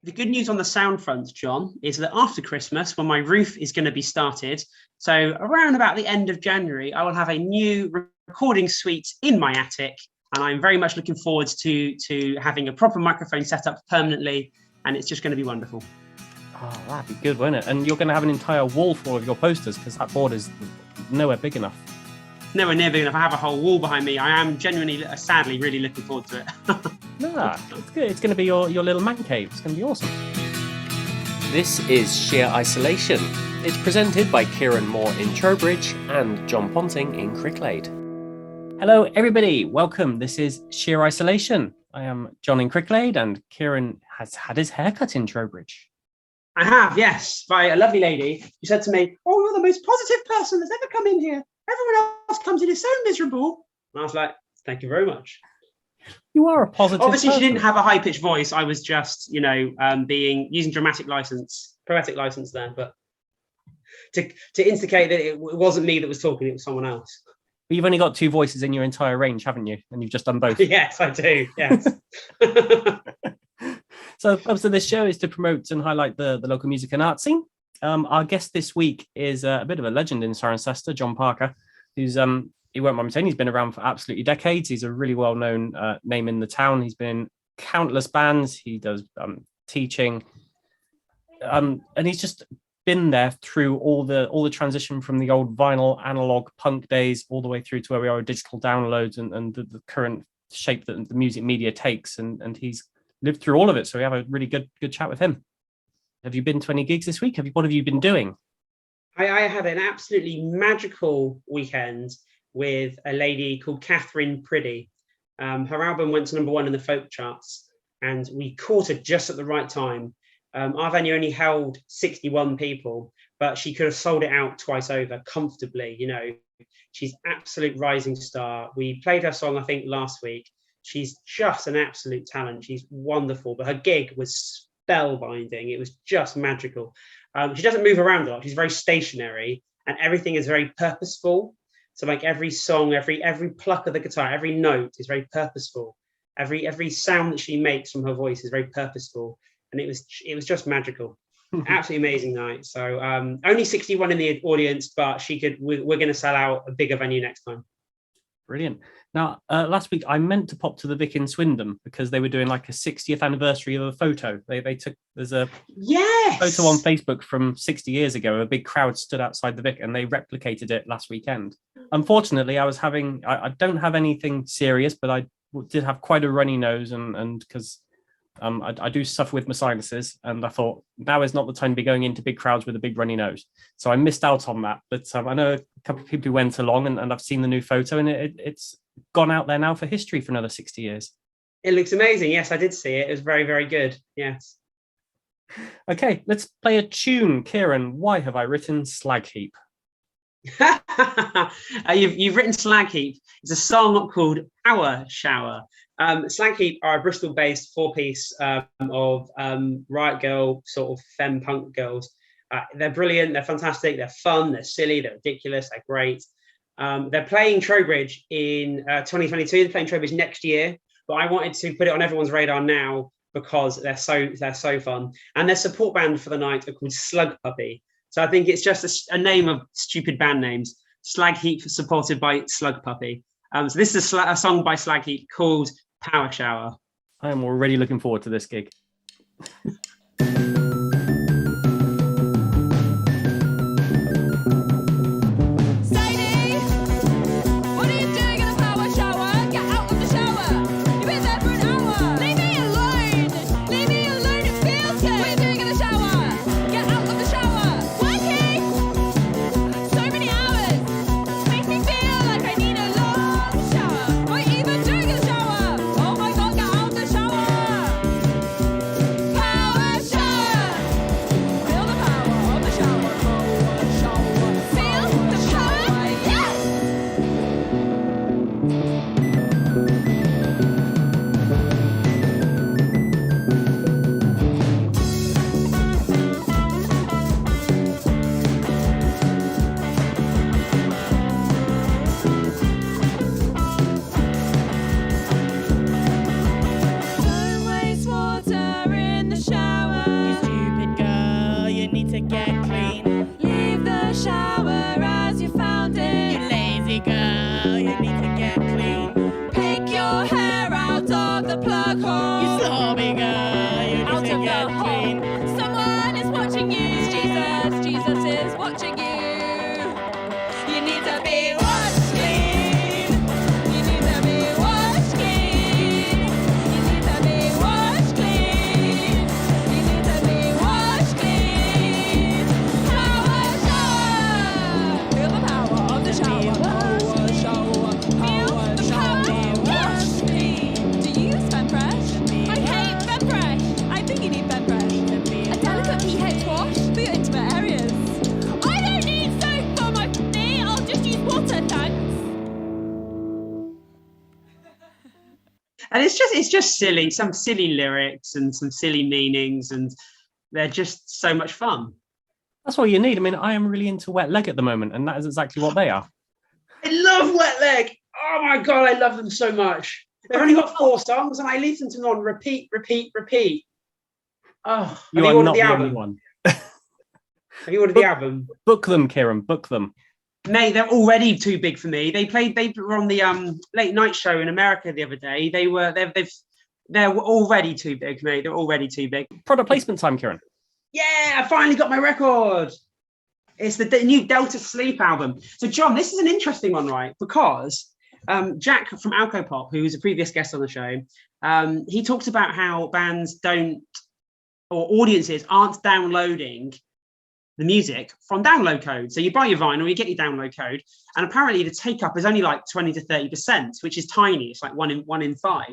The good news on the sound front, John, is that after Christmas, when my roof is going to be started, so around about the end of January, I will have a new recording suite in my attic, and I'm very much looking forward to having a proper microphone set up permanently, and it's just going to be wonderful. Oh, that'd be good, won't it? And you're going to have an entire wall full of your posters, because that board is nowhere big enough. Nowhere near big enough. I have a whole wall behind me. I am genuinely, sadly, really looking forward to it. It's good. It's going to be your little man cave. It's going to be awesome. This is Sheer Isolation. It's presented by Kieran Moore in Trowbridge and John Ponting in Cricklade. Hello, everybody. Welcome. This is Sheer Isolation. I am John in Cricklade, and Kieran has had his haircut in Trowbridge. I have, yes, by a lovely lady who said to me, "Oh, you're the most positive person that's ever come in here. Everyone else comes in is so miserable." And I was like, "Thank you very much." You are a positive Obviously, person. She didn't have a high-pitched voice. I was just, using poetic license there, but to indicate that it wasn't me that was talking, it was someone else. But you've only got two voices in your entire range, haven't you? And you've just done both. Yes, I do. Yes. So the purpose of this show is to promote and highlight the local music and art scene. Our guest this week is a bit of a legend in Cirencester, John Parker, who's, he won't mind me saying, he's been around for absolutely decades. He's a really well-known name in the town. He's been in countless bands. He does teaching. And he's just been there through all the transition from the old vinyl analog punk days all the way through to where we are with digital downloads and the current shape that the music media takes. And he's lived through all of it. So we have a really good chat with him. Have you been to any gigs this week? What have you been doing? I had an absolutely magical weekend with a lady called Catherine Priddy. Her album went to #1 in the folk charts, and we caught her just at the right time. Our venue only held 61 people, but she could have sold it out twice over comfortably. She's absolute rising star. We played her song, I think, last week. She's just an absolute talent. She's wonderful, but her gig was spellbinding. It was just magical. She doesn't move around a lot. She's very stationary, and everything is very purposeful. So like every song, every pluck of the guitar, every note is very purposeful. Every sound that she makes from her voice is very purposeful, and it was just magical. Absolutely amazing night. So only 61 in the audience, but we're going to sell out a bigger venue next time. Brilliant. Now, last week I meant to pop to the Vic in Swindon because they were doing like a 60th anniversary of a photo. There's a photo on Facebook from 60 years ago. A big crowd stood outside the Vic and they replicated it last weekend. Unfortunately, I don't have anything serious, but I did have quite a runny nose and because I do suffer with my sinuses, and I thought now is not the time to be going into big crowds with a big runny nose. So I missed out on that. But I know a couple of people who went along, and I've seen the new photo, and it's gone out there now for history for another 60 years. It looks amazing. Yes, I did see it. It was very, very good. Yes. Okay, let's play a tune. Kieran, why have I written Slagheap? You've written Slagheap. It's a song called Power Shower. Slagheap are a Bristol-based four-piece of riot girl, sort of femme punk girls. They're brilliant, they're fantastic, they're fun, they're silly, they're ridiculous, they're great. They're playing Trowbridge in 2022. They're playing Trowbridge next year, but I wanted to put it on everyone's radar now because they're so fun. And their support band for the night are called Slug Puppy. So I think it's just a name of stupid band names. Slagheap supported by Slug Puppy. So this is a song by Slagheap called Power Shower. I am already looking forward to this gig. Power watching. Someone is watching you. It's Jesus, Jesus is watching you. You need to be washed clean. You need to be washed clean. You need to be washed clean. You need to be washed clean. Power shower. Feel the power of the shower. Power shower. Feel the power. Wash me. Do you use Femfresh? I hate Femfresh. I think you need Femfresh. A delicate pH wash for your intimate areas. I don't need soap for my feet. I'll just use water, thanks. And it's just silly, some silly lyrics and some silly meanings, and they're just so much fun. That's all you need. I mean, I am really into Wet Leg at the moment, and that is exactly what they are. I love Wet Leg. Oh my God, I love them so much. They've only got 4 songs, and I listen to them on repeat, repeat, repeat. Oh, You have are you ordered not the the only album? one. Have you ordered the album? Book them, Kieran. Book them. Mate, they're already too big for me. They were on the late night show in America the other day. They're already too big, mate. They're already too big. Product placement time, Kieran. Yeah, I finally got my record. It's the new Delta Sleep album. So, John, this is an interesting one, right? Because Jack from Alcopop, who was a previous guest on the show, he talked about how bands don't, or audiences aren't downloading the music from download code. So you buy your vinyl, you get your download code, and apparently the take up is only like 20 to 30%, which is tiny. It's like one in 5.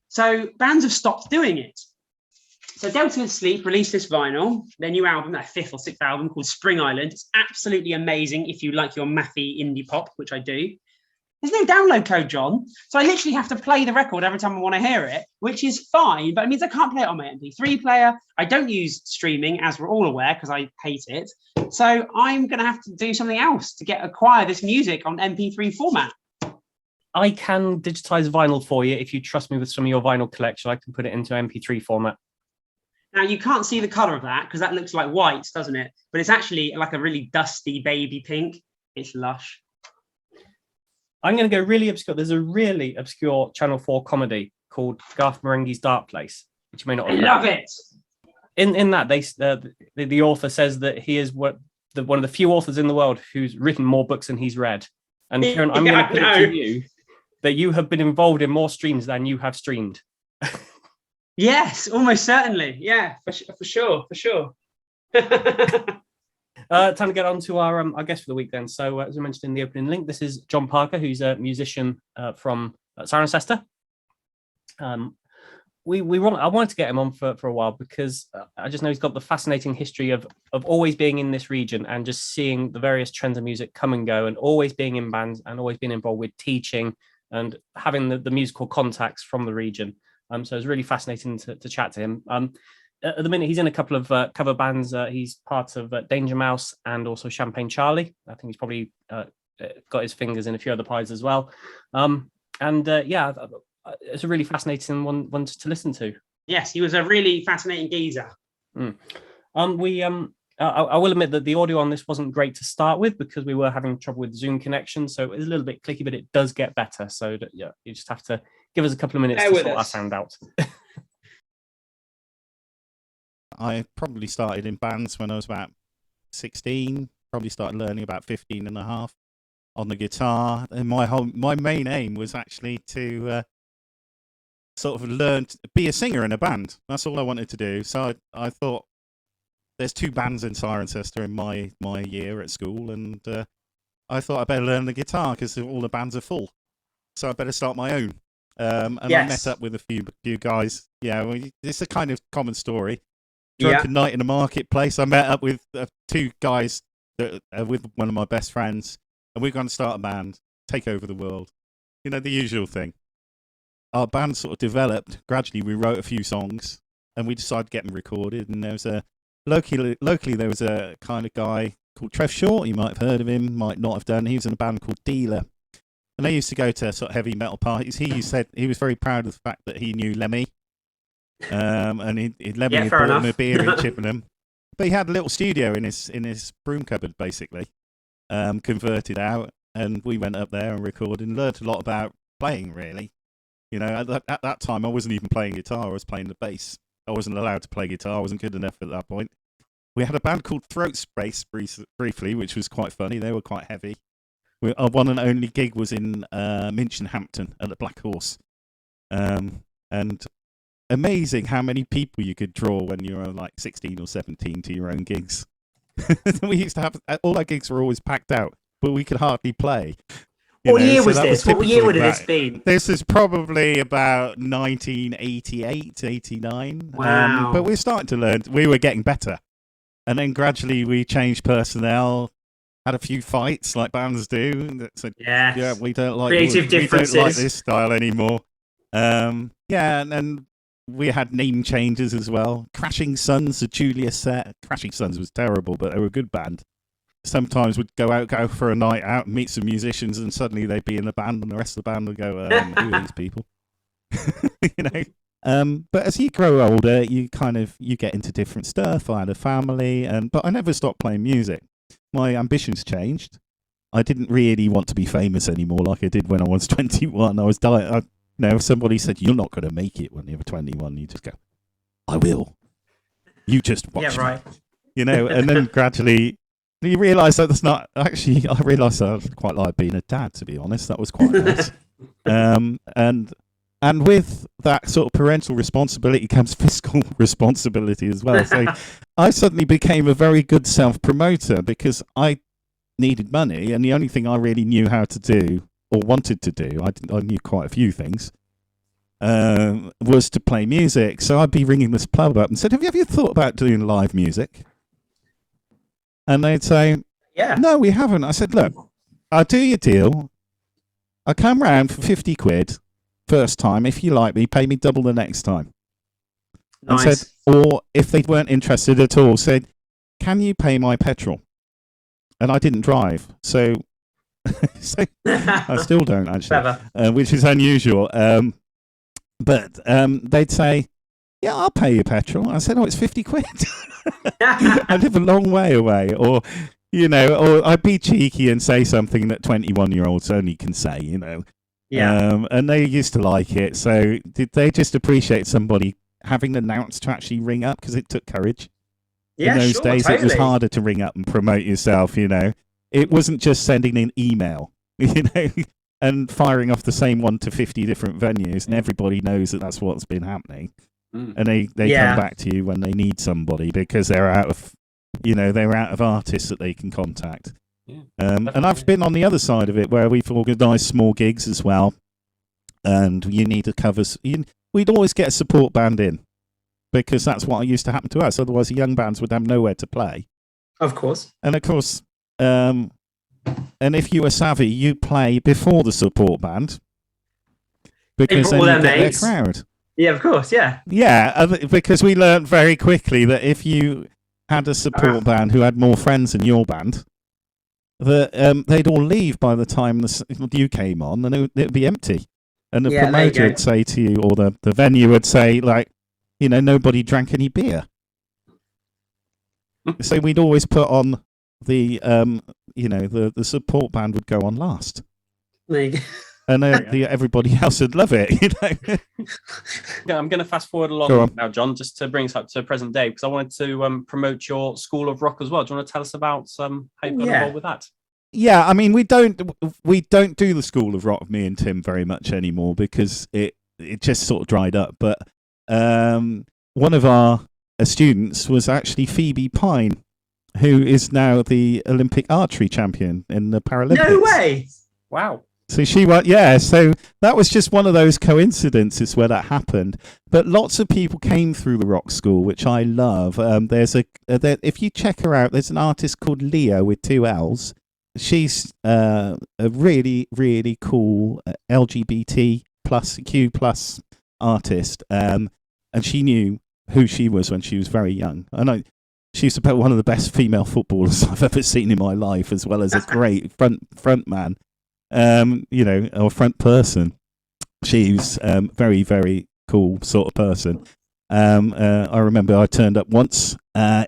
So bands have stopped doing it. So Delta Sleep released this vinyl, their new album, their 5th or 6th album called Spring Island. It's absolutely amazing if you like your mathy indie pop, which I do. There's no download code, John. So I literally have to play the record every time I want to hear it, which is fine, but it means I can't play it on my MP3 player. I don't use streaming, as we're all aware, because I hate it. So I'm going to have to do something else to acquire this music on MP3 format. I can digitize vinyl for you if you trust me with some of your vinyl collection. I can put it into MP3 format. Now, you can't see the colour of that because that looks like white, doesn't it? But it's actually like a really dusty baby pink. It's lush. I'm going to go really obscure. There's a really obscure Channel 4 comedy called Garth Marenghi's Dark Place, which you may not have I love it. In that, the author says that he is one of the few authors in the world who's written more books than he's read. And Kieran, I'm going to put it to you that you have been involved in more streams than you have streamed. Yes, almost certainly. Yeah, for sure. Time to get on to our guest for the week then. So as I mentioned in the opening link, this is John Parker, who's a musician from Cirencester. I wanted to get him on for a while because I just know he's got the fascinating history of always being in this region and just seeing the various trends of music come and go, and always being in bands and always being involved with teaching and having the musical contacts from the region. So it's really fascinating to chat to him. At the minute, he's in a couple of cover bands. He's part of Danger Mouse and also Champagne Charlie. I think he's probably got his fingers in a few other pies as well. It's a really fascinating one to listen to. Yes, he was a really fascinating geezer. I will admit that the audio on this wasn't great to start with because we were having trouble with Zoom connection, so it was a little bit clicky, but it does get better. So you just have to give us a couple of minutes to sort our sound out. I probably started in bands when I was about 16, probably started learning about 15 and a half on the guitar. And my main aim was actually to sort of learn to be a singer in a band. That's all I wanted to do. So I thought there's 2 bands in Cirencester in my year at school, and I thought I better learn the guitar because all the bands are full. So I better start my own. And I met up with a few guys. Yeah, it's a kind of common story. Drunken night in the marketplace. I met up with 2 guys with one of my best friends, and we're going to start a band, take over the world. You know, the usual thing. Our band sort of developed. Gradually, we wrote a few songs, and we decided to get them recorded. And there was locally there was a kind of guy called Trev Short. You might have heard of him, might not have done. He was in a band called Dealer. And they used to go to sort of heavy metal parties. He said he was very proud of the fact that he knew Lemmy. And Lemmy had bought him a beer in Chippenham. But he had a little studio in his broom cupboard, basically, converted out. And we went up there and recorded and learned a lot about playing, really. You know, at that time, I wasn't even playing guitar. I was playing the bass, I wasn't allowed to play guitar. I wasn't good enough at that point. We had a band called Throat Space briefly, which was quite funny. They were quite heavy. Our one and only gig was in Minchinhampton at the Black Horse. And amazing how many people you could draw when you were like 16 or 17 to your own gigs. We used to have, all our gigs were always packed out, but we could hardly play. What year was that this? What year typical would of this that. been? This is probably about 1988, 89. Wow. But we started to learn. We were getting better. And then gradually we changed personnel, had a few fights like bands do. That said, Yes. yeah, we don't like Creative we don't like differences. this style anymore. Yeah, and then we had name changes as well. Crashing Suns, the Julia set. Crashing Suns was terrible, but they were a good band. Sometimes we'd go for a night out and meet some musicians, and suddenly they'd be in the band, and the rest of the band would go, who are these people? You know. But as you grow older, you get into different stuff. I had a family, but I never stopped playing music. My ambitions changed. I didn't really want to be famous anymore, like I did when I was 21. I was dying. If somebody said you're not going to make it when you were 21, you just go, I will. You just watch. Yeah, right. Me. And then gradually you realise that that's not actually. I realised I quite like being a dad. To be honest, that was quite nice. And with that sort of parental responsibility comes fiscal responsibility as well. So I suddenly became a very good self-promoter because I needed money, and the only thing I really knew how to do or wanted to do, I knew quite a few things, was to play music. So I'd be ringing this pub up and said, have you ever thought about doing live music? And they'd say, Yeah. no, we haven't. I said, look, I'll do your deal. I'll come round for 50 quid first time. If you like me, pay me double the next time. Nice. And said, or if they weren't interested at all, said, can you pay my petrol? And I didn't drive. So I still don't actually, which is unusual. But they'd say, yeah, I'll pay you petrol. I said, oh, it's 50 quid. I live a long way away. Or I'd be cheeky and say something that 21-year-olds only can say, Yeah. And they used to like it. So did they just appreciate somebody having the nous to actually ring up, because it took courage. Yeah, In those sure, days, totally. it was harder to ring up and promote yourself, It wasn't just sending an email, and firing off the same one to 50 different venues, and everybody knows that that's what's been happening. And they come back to you when they need somebody because they're out of artists that they can contact. Yeah, and I've been on the other side of it where we've organised small gigs as well, and you need to cover. We'd always get a support band in because that's what used to happen to us. Otherwise, the young bands would have nowhere to play. Of course. And of course, and if you were savvy, you play before the support band because then you get their crowd. Yeah, of course, yeah. Yeah, because we learned very quickly that if you had a support band who had more friends than your band, that they'd all leave by the time you came on, and it would be empty. And the promoter would say to you, or the venue would say, like, nobody drank any beer. So we'd always put on the support band would go on last. There you go. And everybody else would love it, Yeah, I'm going to fast forward along now, John, just to bring us up to present day, because I wanted to promote your School of Rock as well. Do you want to tell us about how you got involved with that? Yeah, I mean, we don't do the School of Rock, me and Tim, very much anymore because it just sort of dried up. But one of our students was actually Phoebe Payne, who is now the Olympic archery champion in the Paralympics. No way! Wow. So she went, so that was just one of those coincidences where that happened. But lots of people came through the rock school, which I love. If you check her out, there's an artist called Leo with 2 L's. She's a really, really cool LGBT plus Q plus artist. And she knew who she was when she was very young. And she's about one of the best female footballers I've ever seen in my life, as well as a great front man. Or front person. She's very, very cool sort of person. I remember I turned up once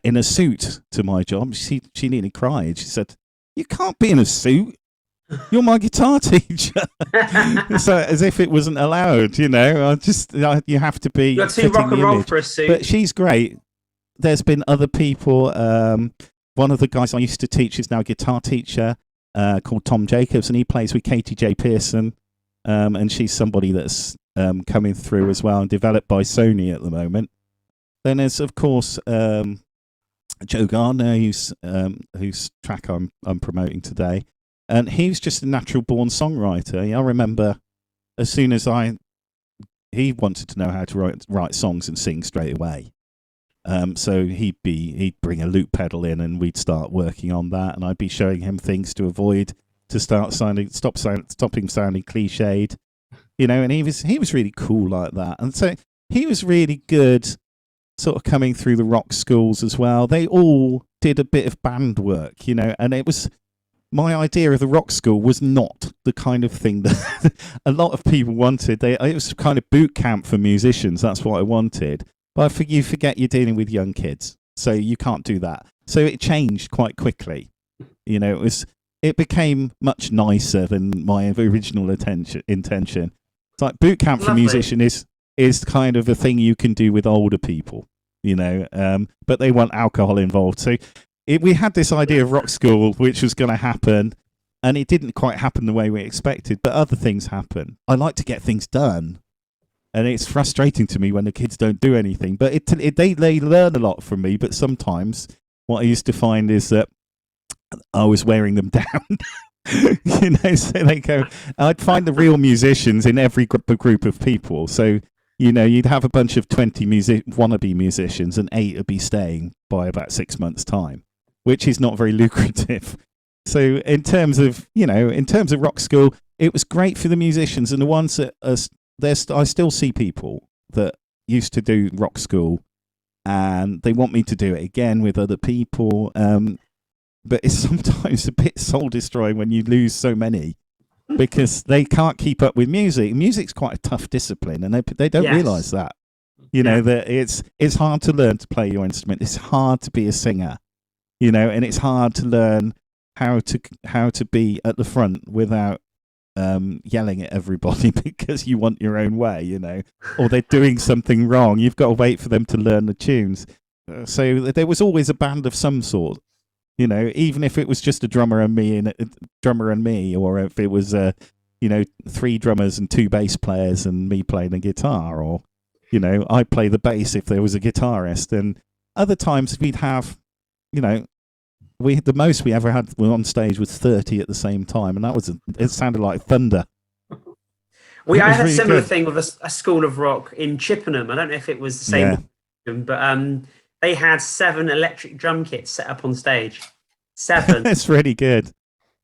in a suit to my job. She nearly cried. She said, "You can't be in a suit." you're my guitar teacher. So as if it wasn't allowed, you have to be. You're too fitting rock the and roll image. for a suit. But she's great. There's been other people. One of the guys I used to teach is now a guitar teacher called Tom Jacobs, and he plays with Katie J. Pearson. And she's somebody that's coming through as well and developed by Sony at the moment. Then there's, of course, Joe Gardiner, whose track I'm promoting today. And he was just a natural born songwriter. I remember as soon as he wanted to know how to write songs and sing straight away. So he'd bring a loop pedal in and we'd start working on that, and I'd be showing him things to avoid to stop him sounding cliched, and he was really cool like that. And so he was really good sort of coming through the rock schools as well. They all did a bit of band work, and it was my idea of the rock school was not the kind of thing that a lot of people wanted. It was kind of boot camp for musicians. That's what I wanted. But you forget you're dealing with young kids, so you can't do that. So it changed quite quickly. It became much nicer than my original intention. It's like boot camp for musician is kind of a thing you can do with older people, but they want alcohol involved. So we had this idea of rock school, which was going to happen, and it didn't quite happen the way we expected, but other things happen. I like to get things done. And it's frustrating to me when the kids don't do anything. But they learn a lot from me. But sometimes what I used to find is that I was wearing them down. So they go. I'd find the real musicians in every group of people. So you'd have a bunch of 20 wannabe musicians, and 8 would be staying by about 6 months' time, which is not very lucrative. So in terms of rock school, it was great for the musicians and the ones that are. I still see people that used to do rock school and they want me to do it again with other people. But it's sometimes a bit soul destroying when you lose so many because they can't keep up with music. Music's quite a tough discipline, and they don't realise that. That it's hard to learn to play your instrument. It's hard to be a singer, and it's hard to learn how to be at the front without yelling at everybody because you want your own way, or they're doing something wrong. You've got to wait for them to learn the tunes. So there was always a band of some sort, even if it was just a drummer and me, or if it was 3 drummers and 2 bass players and me playing the guitar, or I'd play the bass if there was a guitarist. And other times we'd have, the most we ever had on stage was 30 at the same time, and it sounded like thunder. I had a similar thing with a School of Rock in Chippenham. I don't know if it was the same, but they had 7 electric drum kits set up on stage. 7. That's really good.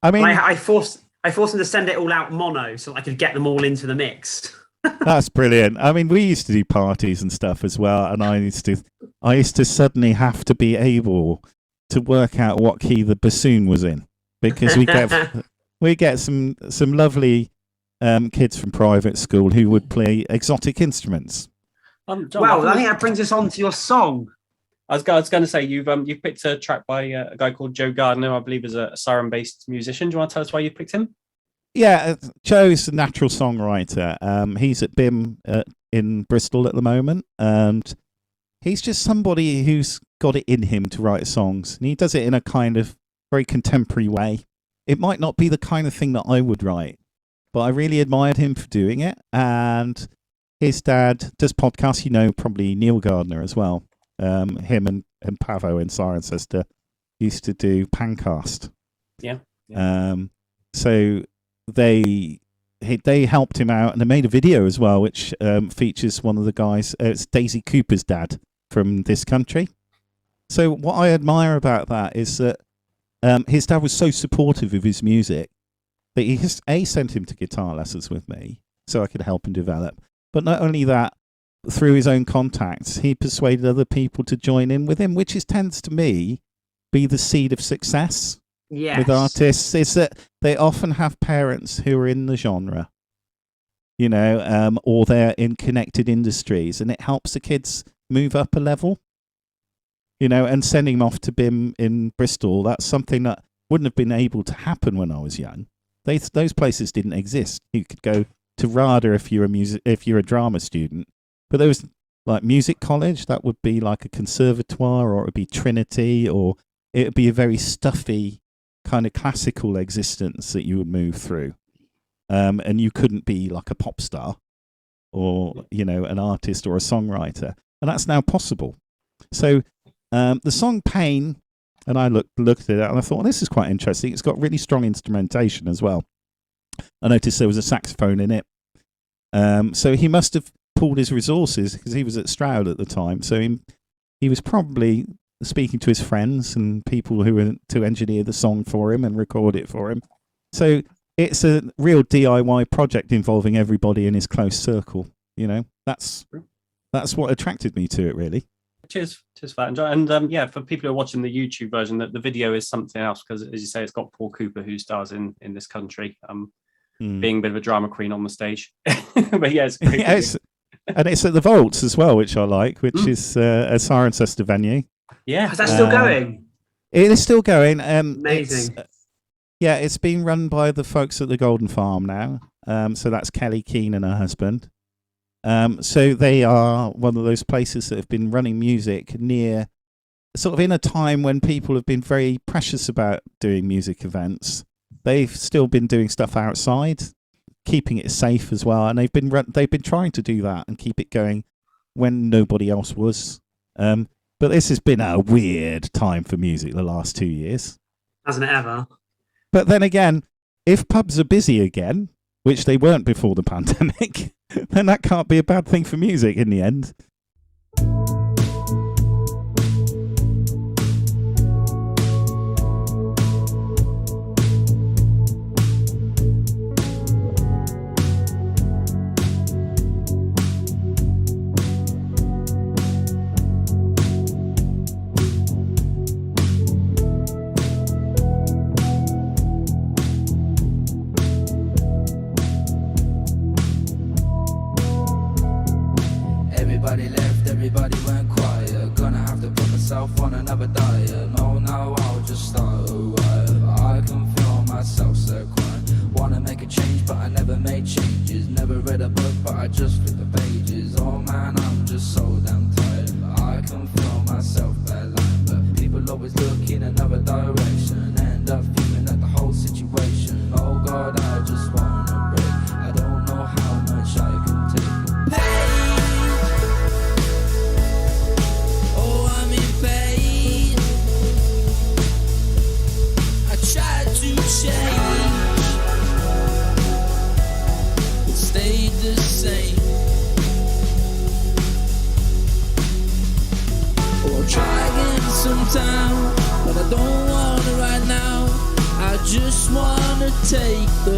I mean, I forced them to send it all out mono so I could get them all into the mix. That's brilliant. I mean, we used to do parties and stuff as well, and I used to suddenly have to be able to work out what key the bassoon was in, because we get some lovely kids from private school who would play exotic instruments. John, I think that brings us on to your song. I was going to say you've picked a track by a guy called Joe Gardiner, I believe, is a Siren-based musician. Do you want to tell us why you picked him? Yeah, Joe's a natural songwriter. He's at BIM in Bristol at the moment, and he's just somebody who's got it in him to write songs, and he does it in a kind of very contemporary way. It might not be the kind of thing that I would write, but I really admired him for doing it. And his dad does podcasts, probably Neil Gardiner as well. Him and Pavo in Cirencester used to do Pancast. Yeah. So they helped him out, and they made a video as well, which features one of the guys. It's Daisy Cooper's dad from this country. So what I admire about that is that his dad was so supportive of his music that he sent him to guitar lessons with me so I could help him develop. But not only that, through his own contacts, he persuaded other people to join in with him, which tends to me be the seed of success with artists, is that they often have parents who are in the genre, or they're in connected industries, and it helps the kids move up a level, and sending them off to BIM in Bristol. That's something that wouldn't have been able to happen when I was young. those places didn't exist. You could go to RADA if you're a drama student, but there was like music college. That would be like a conservatoire, or it would be Trinity, or it would be a very stuffy kind of classical existence that you would move through. And you couldn't be like a pop star or, an artist or a songwriter. And that's now possible. So the song Payne, and I looked at it and I thought, this is quite interesting. It's got really strong instrumentation as well. I noticed there was a saxophone in it. So he must have pulled his resources, because he was at Stroud at the time. So he was probably speaking to his friends and people who were to engineer the song for him and record it for him. So it's a real DIY project involving everybody in his close circle. That's what attracted me to it, really. Cheers for that, John. And for people who are watching the YouTube version, that the video is something else, because, as you say, it's got Paul Cooper, who stars in this country, being a bit of a drama queen on the stage. But yeah, it's great. And it's at the Vaults as well, which I like, which is a Cirencester venue. Yeah, Is that still going? It is still going. Amazing. It's being run by the folks at the Golden Farm now. So that's Kelly Keane and her husband. So they are one of those places that have been running music near, sort of in a time when people have been very precious about doing music events. They've still been doing stuff outside, keeping it safe as well, and they've been trying to do that and keep it going when nobody else was. But this has been a weird time for music the last 2 years. Hasn't it ever? But then again, if pubs are busy again, which they weren't before the pandemic, then that can't be a bad thing for music in the end. Everybody left, everybody went quiet. Gonna have to put myself on another diet. No, now I'll just start a riot. I can feel myself so crying. Wanna make a change, but I never made changes. Never read a book, but I just flip the pages. Oh man, I'm just so damn tired. I can feel myself bad lying, but people always look in another direction. End up feeling like the whole situation. Oh God, I just wanna break. I don't know how much I can take. Sometime, but I don't want it right now. I just wanna take the.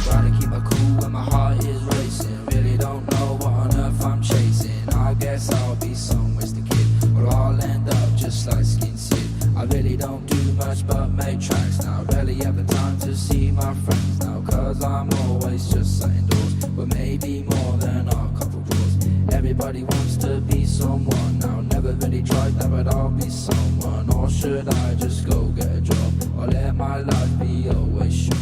Trying to keep my cool when my heart is racing. Really don't know what on earth I'm chasing. I guess I'll be some Mr. Kid, or I'll end up just like Skin Sid. I really don't do much but make tracks now. Rarely have the time to see my friends now, cause I'm always just sat indoors. But maybe more than a couple draws. Everybody wants to be someone now. Never really tried that, but I'll be someone. Or should I just go get a job, or let my life be always short?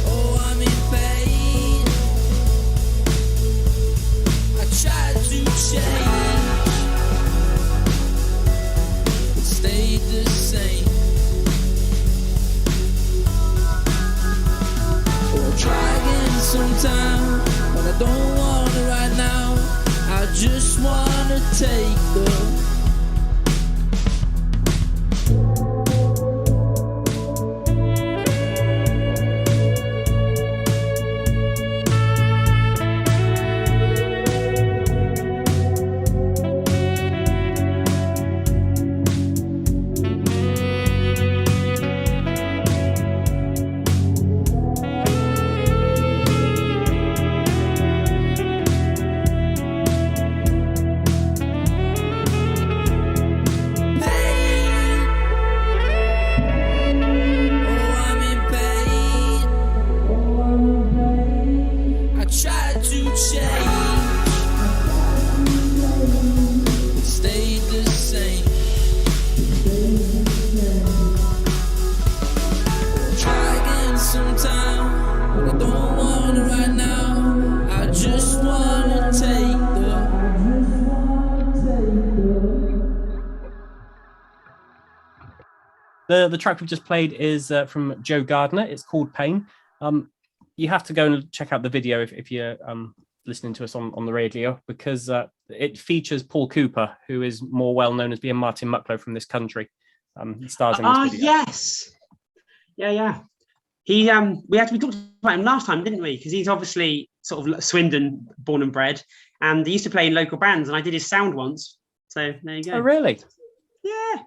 Oh, I'm in pain. I tried to change, but stayed the same. Try again sometime, but I don't want it right now. I just wanna take the. The track we've just played is from Joe Gardiner. It's called Payne. You have to go and check out the video if you're listening to us on the radio, because it features Paul Cooper, who is more well known as being Martin Mucklow from this country. He stars in this video. Yes. Yeah. He we talked about him last time, didn't we? Because he's obviously sort of Swindon born and bred, and he used to play in local bands, and I did his sound once. So there you go. Oh, really? Yeah.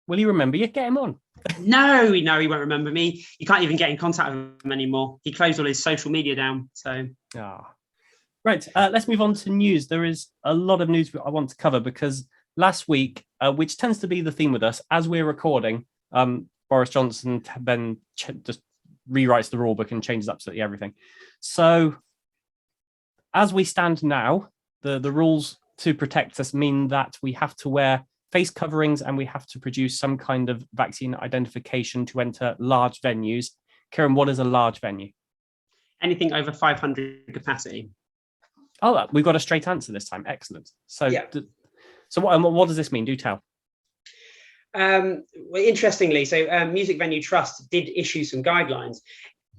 Will he remember you? Get him on. No, he won't remember me. You can't even get in contact with him anymore. He closed all his social media down. So. Right. Let's move on to news. There is a lot of news I want to cover, because last week, which tends to be the theme with us, as we're recording, Boris Johnson then just rewrites the rule book and changes absolutely everything. So as we stand now, the rules to protect us mean that we have to wear face coverings and we have to produce some kind of vaccine identification to enter large venues. Kieran, what is a large venue? Anything over 500 capacity. Oh, we've got a straight answer this time. Excellent. So, yeah. So what does this mean? Do tell. Well, interestingly, so Music Venue Trust did issue some guidelines.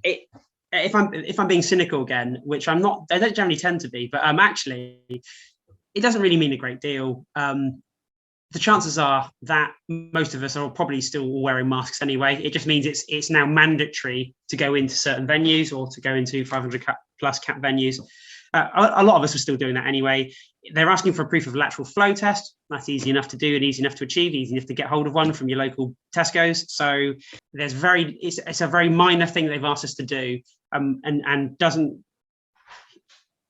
If I'm being cynical again, which I'm not, I don't generally tend to be, but actually, it doesn't really mean a great deal. The chances are that most of us are probably still wearing masks anyway. It just means it's now mandatory to go into certain venues or to go into 500 plus cap venues. A lot of us are still doing that anyway. They're asking for a proof of lateral flow test. That's easy enough to do and easy enough to achieve, easy enough to get hold of one from your local Tesco's. So it's a very minor thing they've asked us to do, and it doesn't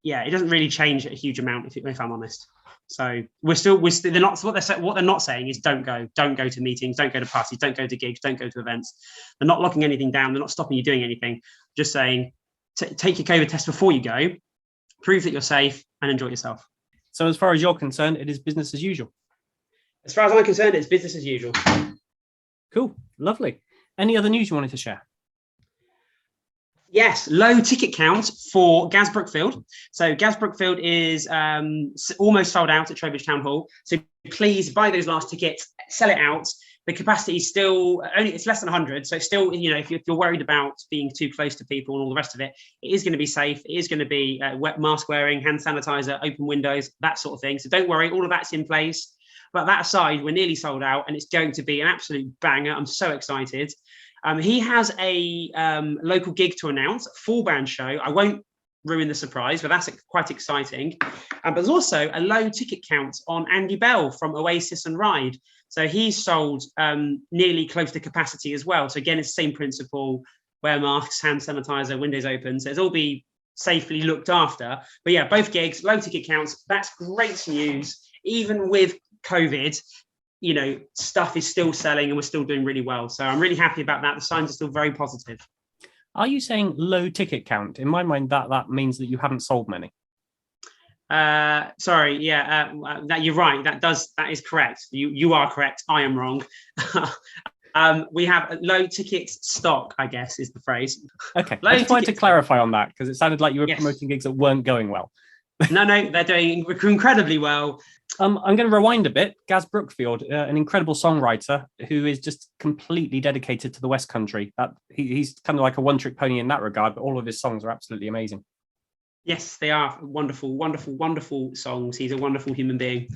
really change a huge amount if I'm honest. So they're not, what they're not saying is don't go to meetings, don't go to parties, don't go to gigs, don't go to events. They're not locking anything down. They're not stopping you doing anything. Just saying, take your COVID test before you go, prove that you're safe, and enjoy yourself. So as far as you're concerned, it is business as usual. As far as I'm concerned, it's business as usual. Cool, lovely. Any other news you wanted to share? Yes, low ticket count for Gaz Brookfield. So Gaz Brookfield is almost sold out at Trowbridge Town Hall. So please buy those last tickets, sell it out. The capacity is still it's less than 100. So still, if you're worried about being too close to people and all the rest of it, it is going to be safe. It is going to be wet mask wearing, hand sanitizer, open windows, that sort of thing. So don't worry, all of that's in place. But that aside, we're nearly sold out and it's going to be an absolute banger. I'm so excited. He has a local gig to announce, a full band show. I won't ruin the surprise, but that's quite exciting. But there's also a low ticket count on Andy Bell from Oasis and Ride. So he's sold nearly close to capacity as well. So again, it's the same principle, wear masks, hand sanitizer, windows open. So it'll all be safely looked after. But yeah, both gigs, low ticket counts. That's great news. Even with COVID, stuff is still selling and we're still doing really well. So I'm really happy about that. The signs are still very positive. Are you saying low ticket count? In my mind, that means that you haven't sold many. Sorry, yeah, that you're right. That is correct. You are correct. I am wrong. We have a low ticket stock, I guess is the phrase. Okay, I just wanted to clarify on that because it sounded like you were promoting gigs that weren't going well. No, they're doing incredibly well. I'm going to rewind a bit. Gaz Brookfield, an incredible songwriter who is just completely dedicated to the West Country. He's kind of like a one-trick pony in that regard, but all of his songs are absolutely amazing. Yes, they are wonderful, wonderful, wonderful songs. He's a wonderful human being.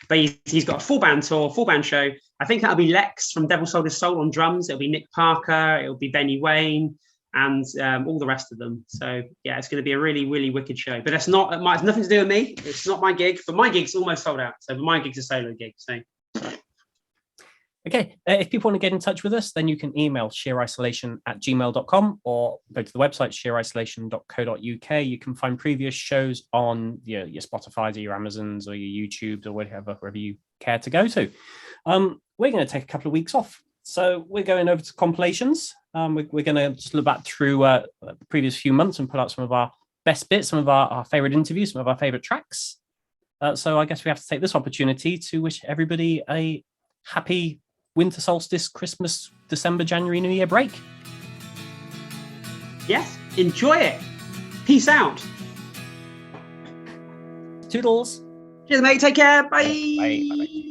But he's got a full band tour, full band show. I think that'll be Lex from Devil Sold His Soul on drums. It'll be Nick Parker. It'll be Benny Wayne. And all the rest of them. So yeah, it's going to be a really, really wicked show. But it's nothing to do with me. It's not my gig. But my gig's almost sold out. So my gig's a solo gig. So okay, if people want to get in touch with us, then you can email sheerisolation@gmail.com or go to the website sheerisolation.co.uk. You can find previous shows on your Spotify's or your Amazons or your YouTubes or wherever you care to go to. We're going to take a couple of weeks off. So we're going over to compilations. We're going to just look back through the previous few months and put out some of our best bits, some of our favorite interviews, some of our favorite tracks. So I guess we have to take this opportunity to wish everybody a happy winter solstice, Christmas, December, January, New Year break. Yes, enjoy it. Peace out. Toodles. Cheers, mate. Take care. Bye. Bye. Bye.